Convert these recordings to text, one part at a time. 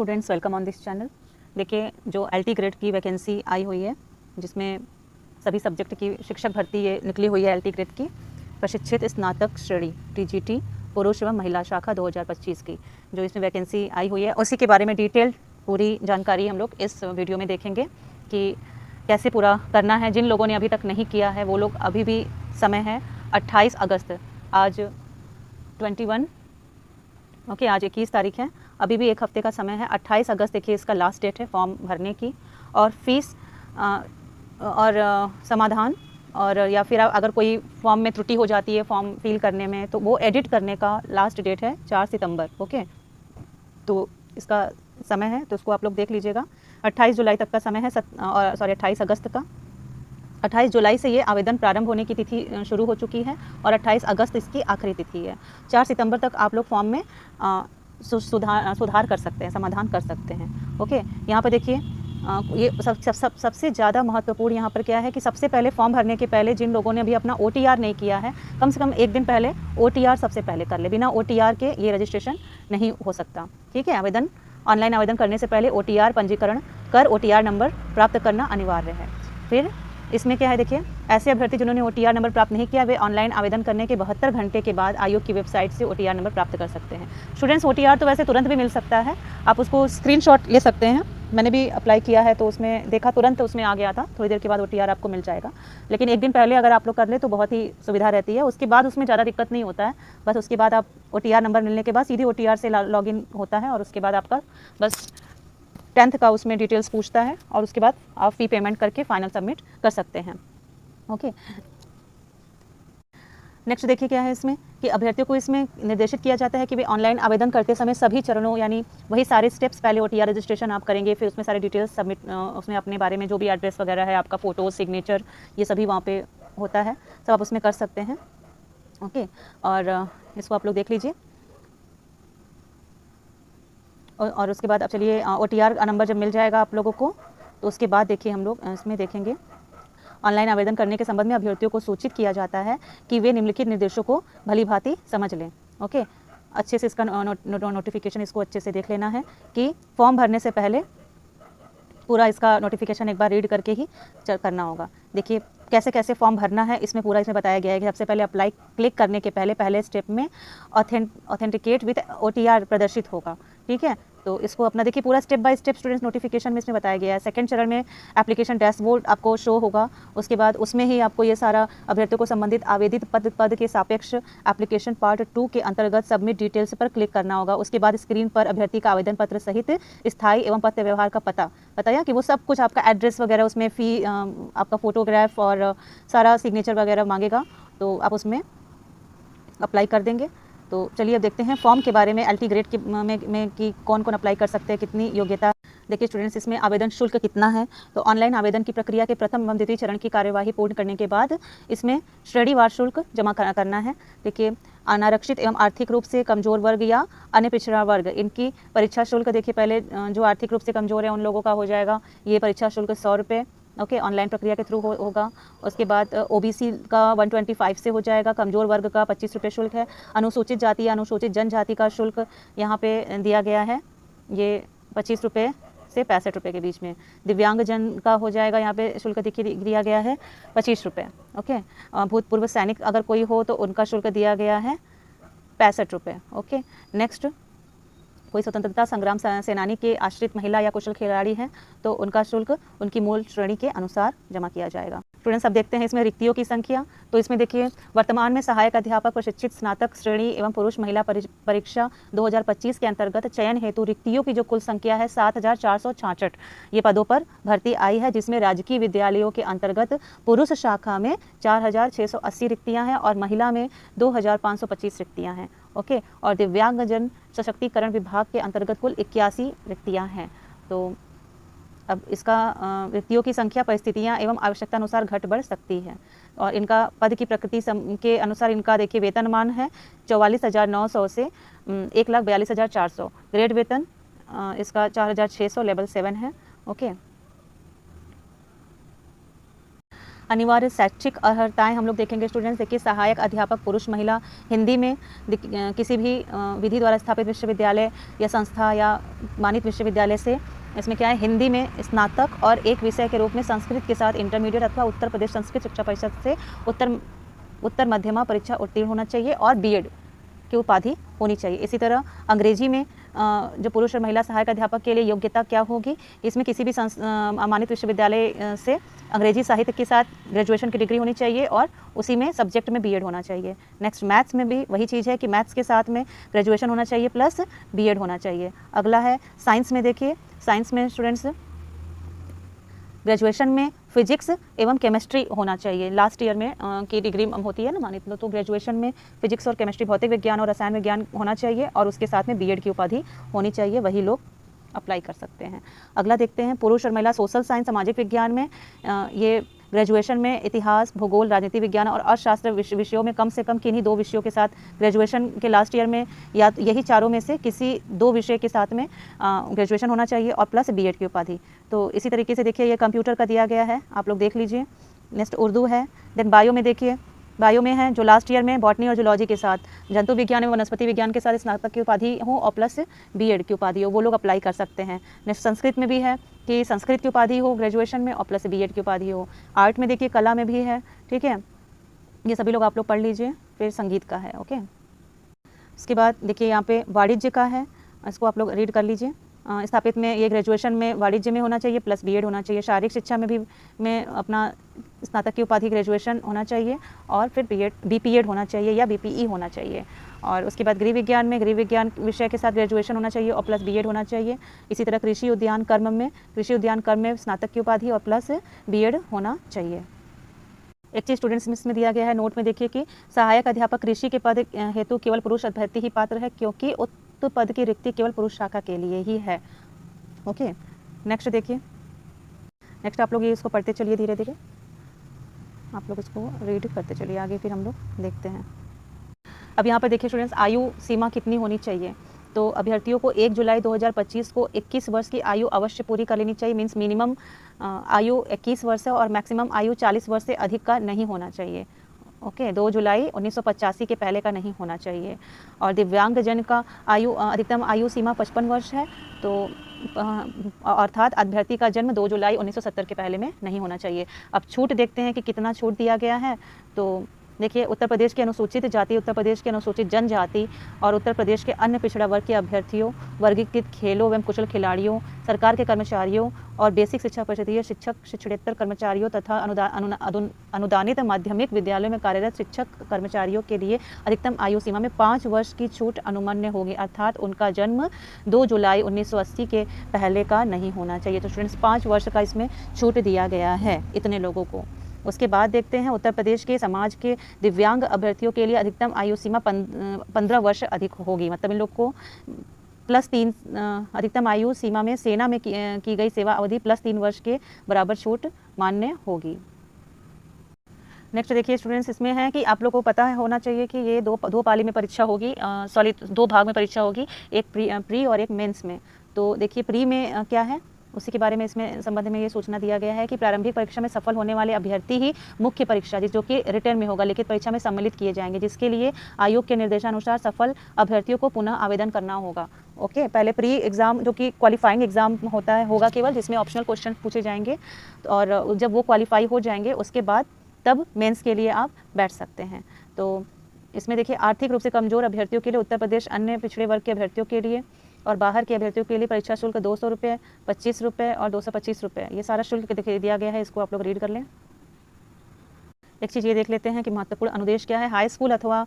Students, welcome on this channel. देखिए, जो LT grade की वैकेंसी आई हुई है, जिसमें सभी सब्जेक्ट की शिक्षक भर्ती ये निकली हुई है एलटी ग्रेड की, प्रशिक्षित स्नातक श्रेणी टीजीटी पुरुष एवं महिला शाखा 2025 की जो इसमें वैकेंसी आई हुई है, उसी के बारे में डिटेल पूरी जानकारी हम लोग इस वीडियो में देखेंगे कि कैसे पूरा करना है। जिन लोगों ने अभी तक नहीं किया है वो लोग, अभी भी समय है। 28 अगस्त, आज 21 ओके, आज 21 तारीख है, अभी भी एक हफ्ते का समय है। 28 अगस्त देखिए इसका लास्ट डेट है फॉर्म भरने की। और फीस और समाधान, और या फिर अगर कोई फॉर्म में त्रुटि हो जाती है फॉर्म फिल करने में, तो वो एडिट करने का लास्ट डेट है 4 सितंबर। ओके, तो इसका समय है, तो उसको आप लोग देख लीजिएगा। 28 जुलाई तक का समय है, 28 अगस्त का। 28 जुलाई से ये आवेदन प्रारंभ होने की तिथि शुरू हो चुकी है और 28 अगस्त इसकी आखिरी तिथि है। 4 सितंबर तक आप लोग फॉर्म में सुधार कर सकते हैं, समाधान कर सकते हैं। ओके, यहाँ पर देखिए, ये सबसे ज़्यादा महत्वपूर्ण यहाँ पर क्या है कि सबसे पहले फॉर्म भरने के पहले जिन लोगों ने अभी अपना OTR नहीं किया है, कम से कम एक दिन पहले OTR सबसे पहले कर ले। बिना OTR के ये रजिस्ट्रेशन नहीं हो सकता। ठीक है, ऑनलाइन आवेदन करने से पहले OTR पंजीकरण कर OTR नंबर प्राप्त करना अनिवार्य है। फिर इसमें क्या है, देखिए, ऐसे अभ्यर्थी जिन्होंने OTR नंबर प्राप्त नहीं किया, वे ऑनलाइन आवेदन करने के 72 घंटे के बाद आयोग की वेबसाइट से OTR नंबर प्राप्त कर सकते हैं। स्टूडेंट्स, OTR तो वैसे तुरंत भी मिल सकता है, आप उसको स्क्रीनशॉट ले सकते हैं। मैंने भी अप्लाई किया है तो उसमें देखा, तुरंत उसमें आ गया था, थोड़ी देर के बाद OTR आपको मिल जाएगा। लेकिन एक दिन पहले अगर आप लोग कर ले तो बहुत ही सुविधा रहती है। उसके बाद उसमें ज़्यादा दिक्कत नहीं होता है। बस उसके बाद आप OTR नंबर मिलने के बाद सीधी OTR से लॉगिन होता है और उसके बाद आपका बस 10th का उसमें डिटेल्स पूछता है और उसके बाद आप फी पेमेंट करके फाइनल सबमिट कर सकते हैं। ओके, नेक्स्ट देखिए क्या है इसमें कि अभ्यर्थियों को इसमें निर्देशित किया जाता है कि वे ऑनलाइन आवेदन करते समय सभी चरणों, यानी वही सारे स्टेप्स, पहले OTR रजिस्ट्रेशन आप करेंगे, फिर उसमें सारे डिटेल्स सबमिट, उसमें अपने बारे में जो भी एड्रेस वगैरह है, आपका फ़ोटो, सिग्नेचर, ये सभी वहाँ पे होता है, सब आप उसमें कर सकते हैं। ओके, और इसको आप लोग देख लीजिए। और उसके बाद अब चलिए, OTR नंबर जब मिल जाएगा आप लोगों को, तो उसके बाद देखिए हम लोग इसमें देखेंगे, ऑनलाइन आवेदन करने के संबंध में अभ्यर्थियों को सूचित किया जाता है कि वे निम्नलिखित निर्देशों को भलीभांति समझ लें। ओके, अच्छे से इसका नोटिफिकेशन इसको अच्छे से देख लेना है कि फॉर्म भरने से पहले पूरा इसका नोटिफिकेशन एक बार रीड करके ही करना होगा। देखिए कैसे कैसे फॉर्म भरना है, इसमें पूरा इसमें बताया गया है कि सबसे पहले अप्लाई क्लिक करने के पहले स्टेप में ऑथेंटिकेट विद OTR प्रदर्शित होगा। ठीक है, तो इसको अपना देखिए पूरा step by step students notification में इसमें बताया गया है। सेकंड चरण में एप्लीकेशन डैशबोर्ड आपको शो होगा, उसके बाद उसमें ही आपको ये सारा अभ्यर्थियों को संबंधित आवेदित पद के सापेक्ष एप्लीकेशन पार्ट 2 के अंतर्गत सबमिट डिटेल्स पर क्लिक करना होगा। उसके बाद स्क्रीन पर अभ्यर्थी का आवेदन पत्र सहित स्थायी एवं पत्र व्यवहार का पता बताया कि वो सब कुछ, आपका एड्रेस वगैरह, उसमें फी, आपका फोटोग्राफ और सारा सिग्नेचर वगैरह मांगेगा, तो आप उसमें अप्लाई कर देंगे। तो चलिए अब देखते हैं फॉर्म के बारे में, एलटी ग्रेड के में कि कौन कौन अप्लाई कर सकते हैं, कितनी योग्यता। देखिए स्टूडेंट्स, इसमें आवेदन शुल्क कितना है, तो ऑनलाइन आवेदन की प्रक्रिया के प्रथम एवं द्वितीय चरण की कार्यवाही पूर्ण करने के बाद इसमें श्रेणीवार शुल्क जमा करना है। देखिए, अनारक्षित एवं आर्थिक रूप से कमजोर वर्ग या अन्य पिछड़ा वर्ग, इनकी परीक्षा शुल्क देखिए, पहले जो आर्थिक रूप से कमजोर है उन लोगों का हो जाएगा ये परीक्षा शुल्क 100 रुपये। ओके, ऑनलाइन प्रक्रिया के थ्रू होगा। उसके बाद OBC का 125 से हो जाएगा, कमजोर वर्ग का 25 रुपये शुल्क है। अनुसूचित जाति या अनुसूचित जनजाति का शुल्क यहाँ पे दिया गया है, ये 25 रुपये से 65 रुपये के बीच में। दिव्यांग जन का हो जाएगा, यहाँ पे शुल्क दिया गया है 25 रुपये। ओके, भूतपूर्व सैनिक अगर कोई हो तो उनका शुल्क दिया गया है 65 रुपये। ओके, नेक्स्ट, कोई स्वतंत्रता संग्राम सेनानी के आश्रित महिला या कुशल खिलाड़ी हैं तो उनका शुल्क उनकी मूल श्रेणी के अनुसार जमा किया जाएगा। स्टूडेंट्स, अब देखते हैं इसमें रिक्तियों की संख्या। तो इसमें देखिए, वर्तमान में सहायक अध्यापक प्रशिक्षित स्नातक श्रेणी एवं पुरुष महिला परीक्षा 2025 के अंतर्गत चयन हेतु रिक्तियों की जो कुल संख्या है 7466 ये पदों पर भर्ती आई है, जिसमें राजकीय विद्यालयों के अंतर्गत पुरुष शाखा में 4680 रिक्तियाँ हैं और महिला में 2525 रिक्तियाँ हैं। ओके, और दिव्यांगजन सशक्तिकरण विभाग के अंतर्गत कुल 81 रिक्तियाँ हैं। तो अब इसका रिक्तियों की संख्या परिस्थितियां एवं आवश्यकता अनुसार घट बढ़ सकती है और इनका पद की प्रकृति के अनुसार इनका देखिए वेतनमान है 44,900 से 1,42,400। ग्रेड वेतन इसका 4,600 लेवल 7 है। ओके, अनिवार्य शैक्षिक अर्हताएं हम लोग देखेंगे स्टूडेंट्स। देखिए सहायक अध्यापक पुरुष महिला हिंदी में किसी भी विधि द्वारा स्थापित विश्वविद्यालय या संस्था या मानित विश्वविद्यालय से इसमें क्या है, हिंदी में स्नातक और एक विषय के रूप में संस्कृत के साथ इंटरमीडिएट अथवा उत्तर प्रदेश संस्कृत शिक्षा परिषद से उत्तर मध्यमा परीक्षा उत्तीर्ण होना चाहिए और बीएड की उपाधि होनी चाहिए। इसी तरह अंग्रेजी में जो पुरुष और महिला सहायक अध्यापक के लिए योग्यता क्या होगी, इसमें किसी भी मानित विश्वविद्यालय से अंग्रेजी साहित्य के साथ ग्रेजुएशन की डिग्री होनी चाहिए और उसी में सब्जेक्ट में बीएड होना चाहिए। नेक्स्ट मैथ्स में भी वही चीज़ है कि मैथ्स के साथ में ग्रेजुएशन होना चाहिए प्लस बीएड होना चाहिए। अगला है साइंस में। देखिए साइंस में स्टूडेंट्स ग्रेजुएशन में फिजिक्स एवं केमिस्ट्री होना चाहिए। लास्ट ईयर में की डिग्री होती है ना मानित लो, तो ग्रेजुएशन में फिजिक्स और केमिस्ट्री भौतिक विज्ञान और रसायन विज्ञान होना चाहिए और उसके साथ में बीएड की उपाधि होनी चाहिए, वही लोग अप्लाई कर सकते हैं। अगला देखते हैं पुरुष और महिला सोशल साइंस सामाजिक विज्ञान में ये ग्रेजुएशन में इतिहास, भूगोल, राजनीति विज्ञान और अर्थशास्त्र विषयों में कम से कम किन्हीं 2 विषयों के साथ ग्रेजुएशन के लास्ट ईयर में या यही चारों में से किसी 2 विषय के साथ में ग्रेजुएशन होना चाहिए और प्लस बीएड की उपाधि। तो इसी तरीके से देखिए ये कंप्यूटर का दिया गया है, आप लोग देख लीजिए। नेक्स्ट उर्दू है। देन बायो में देखिए, बायो में है जो लास्ट ईयर में बॉटनी और जूलॉजी के साथ जंतु विज्ञान एवं वनस्पति विज्ञान के साथ स्नातक की उपाधि हो और प्लस बीएड की उपाधि हो, वो लोग अप्लाई कर सकते हैं। नेक्स्ट संस्कृत में भी है कि संस्कृत की उपाधि हो ग्रेजुएशन में और प्लस बीएड की उपाधि हो। आर्ट में देखिए कला में भी है, ठीक है, ये सभी लोग आप लोग पढ़ लीजिए। फिर संगीत का है, ओके। उसके बाद देखिए यहाँ पे वाणिज्य का है, इसको आप लोग रीड कर लीजिए। स्थापित में ये ग्रेजुएशन में वाणिज्य में होना चाहिए प्लस बीएड होना चाहिए। शारीरिक शिक्षा में भी में अपना स्नातक की उपाधि ग्रेजुएशन होना चाहिए और फिर बीपीएड होना चाहिए या बीपीई होना चाहिए। और उसके बाद गृह विज्ञान में गृह विज्ञान विषय के साथ ग्रेजुएशन होना चाहिए और प्लस बीएड होना चाहिए। इसी तरह कृषि उद्यान कर्म में स्नातक की उपाधि और प्लस बीएड होना चाहिए। एक चीज़ स्टूडेंट्स में इसमें दिया गया है नोट में, देखिए कि सहायक अध्यापक कृषि के पद हेतु केवल पुरुष अभ्यर्थी ही पात्र है क्योंकि उक्त पद की रिक्ति केवल पुरुष शाखा के लिए ही है, ओके। नेक्स्ट देखिए, नेक्स्ट आप लोग ये इसको पढ़ते चलिए धीरे धीरे, आप लोग इसको रीड करते चलिए आगे, फिर हम लोग देखते हैं। अब यहाँ पर देखिए स्टूडेंट्स आयु सीमा कितनी होनी चाहिए, तो अभ्यर्थियों को 1 जुलाई 2025 को 21 वर्ष की आयु अवश्य पूरी कर लेनी चाहिए। मीन्स मिनिमम आयु 21 वर्ष है और मैक्सिमम आयु 40 वर्ष से अधिक का नहीं होना चाहिए, ओके। 2 जुलाई 1985 के पहले का नहीं होना चाहिए। और दिव्यांगजन का अधिकतम आयु सीमा 55 वर्ष है, तो अर्थात अभ्यर्थी का जन्म 2 जुलाई 1970 के पहले में नहीं होना चाहिए। अब छूट देखते हैं कि कितना छूट दिया गया है। तो देखिए उत्तर प्रदेश के अनुसूचित जाति, उत्तर प्रदेश के अनुसूचित जनजाति और उत्तर प्रदेश के अन्य पिछड़ा वर्ग के अभ्यर्थियों, वर्गीकृत खेलों एवं कुशल खिलाड़ियों, सरकार के कर्मचारियों और बेसिक शिक्षा परिषदीय शिक्षक शिक्षणेतर कर्मचारियों तथा अनुदानित माध्यमिक विद्यालयों में कार्यरत शिक्षक कर्मचारियों के लिए अधिकतम आयु सीमा में 5 वर्ष की छूट अनुमन्य होगी, अर्थात उनका जन्म 2 जुलाई 1980 के पहले का नहीं होना चाहिए। तो स्टूडेंट्स 5 वर्ष का इसमें छूट दिया गया है इतने लोगों को। उसके बाद देखते हैं उत्तर प्रदेश के समाज के दिव्यांग अभ्यर्थियों के लिए अधिकतम आयु सीमा 15 वर्ष अधिक होगी, मतलब इन लोग को +3 अधिकतम आयु सीमा में सेना में की गई सेवा अवधि +3 वर्ष के बराबर छूट मान्य होगी। नेक्स्ट देखिए स्टूडेंट्स इसमें है कि आप लोग को पता होना चाहिए कि ये दो पाली में परीक्षा होगी, सॉरी 2 भाग में परीक्षा होगी, एक प्री और एक मेंस में। तो देखिए प्री में क्या है उसी के बारे में इसमें संबंध में ये सूचना दिया गया है कि प्रारंभिक परीक्षा में सफल होने वाले अभ्यर्थी ही मुख्य परीक्षा जो कि रिटर्न में होगा लिखित परीक्षा में सम्मिलित किए जाएंगे, जिसके लिए आयोग के निर्देशानुसार सफल अभ्यर्थियों को पुनः आवेदन करना होगा, ओके। पहले प्री एग्जाम जो कि क्वालिफाइंग एग्जाम होगा केवल, जिसमें ऑप्शनल क्वेश्चन पूछे जाएंगे और जब वो क्वालिफाई हो जाएंगे उसके बाद तब मेंस के लिए आप बैठ सकते हैं। तो इसमें देखिए आर्थिक रूप से कमजोर अभ्यर्थियों के लिए उत्तर प्रदेश, अन्य पिछड़े वर्ग के अभ्यर्थियों के लिए और बाहर के अभ्यर्थियों के लिए परीक्षा शुल्क 200 रुपये, 25 रुपये और 225 रुपये, ये सारा शुल्क दिया गया है, इसको आप लोग रीड कर लें। एक चीज़ ये देख लेते हैं कि महत्वपूर्ण अनुदेश क्या है। हाई स्कूल अथवा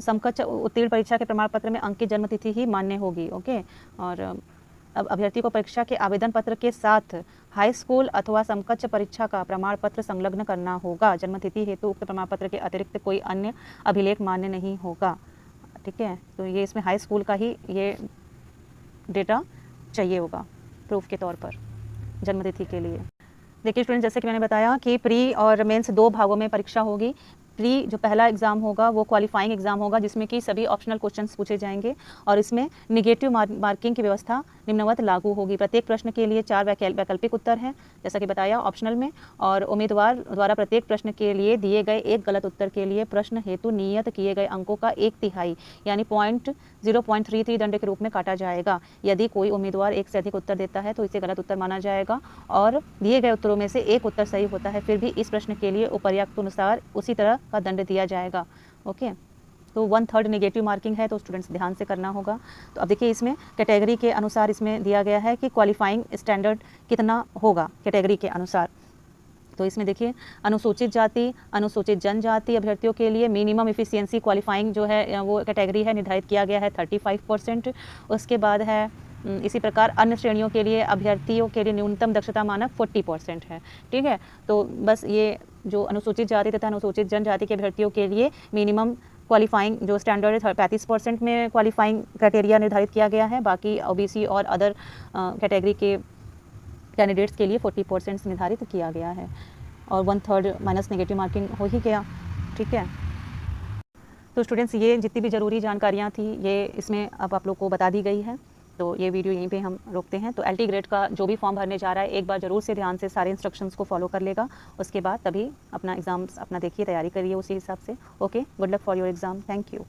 समकक्ष उत्तीर्ण परीक्षा के प्रमाण पत्र में अंकित जन्म तिथि ही मान्य होगी, ओके। और अब अभ्यर्थी को परीक्षा के आवेदन पत्र के साथ हाई स्कूल अथवा समकक्ष परीक्षा का प्रमाण पत्र संलग्न करना होगा। जन्म तिथि हेतु उक्त प्रमाण पत्र के अतिरिक्त कोई अन्य अभिलेख मान्य नहीं होगा, ठीक है। तो ये इसमें हाई स्कूल का ही ये डेटा चाहिए होगा प्रूफ के तौर पर जन्मतिथि के लिए। देखिए स्टूडेंट, जैसे कि मैंने बताया कि प्री और मेंस 2 भागों में परीक्षा होगी। प्री जो पहला एग्ज़ाम होगा वो क्वालिफाइंग एग्ज़ाम होगा, जिसमें कि सभी ऑप्शनल क्वेश्चंस पूछे जाएंगे और इसमें निगेटिव मार्किंग की व्यवस्था निम्नवत लागू होगी। प्रत्येक प्रश्न के लिए 4 वैकल्पिक उत्तर हैं, जैसा कि बताया ऑप्शनल में, और उम्मीदवार द्वारा प्रत्येक प्रश्न के लिए दिए गए एक गलत उत्तर के लिए प्रश्न हेतु नियत किए गए अंकों का 1/3 यानी 0.33 दंड के रूप में काटा जाएगा। यदि कोई उम्मीदवार एक से अधिक उत्तर देता है तो इसे गलत उत्तर माना जाएगा और दिए गए उत्तरों में से एक उत्तर सही होता है फिर भी इस प्रश्न के लिए उपर्युक्त अनुसार उसी तरह का दंड दिया जाएगा। ओके, तो 1/3 नेगेटिव मार्किंग है, तो स्टूडेंट्स ध्यान से करना होगा। तो अब देखिए इसमें कैटेगरी के अनुसार इसमें दिया गया है कि क्वालिफाइंग स्टैंडर्ड कितना होगा कैटेगरी के अनुसार। तो इसमें देखिए अनुसूचित जाति, अनुसूचित जनजाति अभ्यर्थियों के लिए मिनिमम इफिशियंसी क्वालिफाइंग जो है वो कैटेगरी है निर्धारित किया गया है 35%। उसके बाद है इसी प्रकार अन्य श्रेणियों के लिए अभ्यर्थियों के लिए न्यूनतम दक्षता मानक 40% है। ठीक है, तो बस ये जो अनुसूचित जाति तथा अनुसूचित जनजाति के अभ्यर्थियों के लिए मिनिमम क्वालिफाइंग जो स्टैंडर्ड है 35% में क्वालिफाइंग क्राइटेरिया निर्धारित किया गया है। बाकी ओबीसी और अदर कैटेगरी के कैंडिडेट्स के लिए 40% निर्धारित किया गया है और 1/3 माइनस नेगेटिव मार्किंग हो ही गया। ठीक है, तो स्टूडेंट्स ये जितनी भी ज़रूरी जानकारियाँ थी ये इसमें अब आप लोग को बता दी गई है। तो ये वीडियो यहीं पे हम रोकते हैं। तो LT ग्रेड का जो भी फॉर्म भरने जा रहा है एक बार ज़रूर से ध्यान से सारे इंस्ट्रक्शंस को फॉलो कर लेगा, उसके बाद तभी अपना एग्ज़ाम्स अपना देखिए, तैयारी करिए उसी हिसाब से। Okay, good luck for your exam, thank you.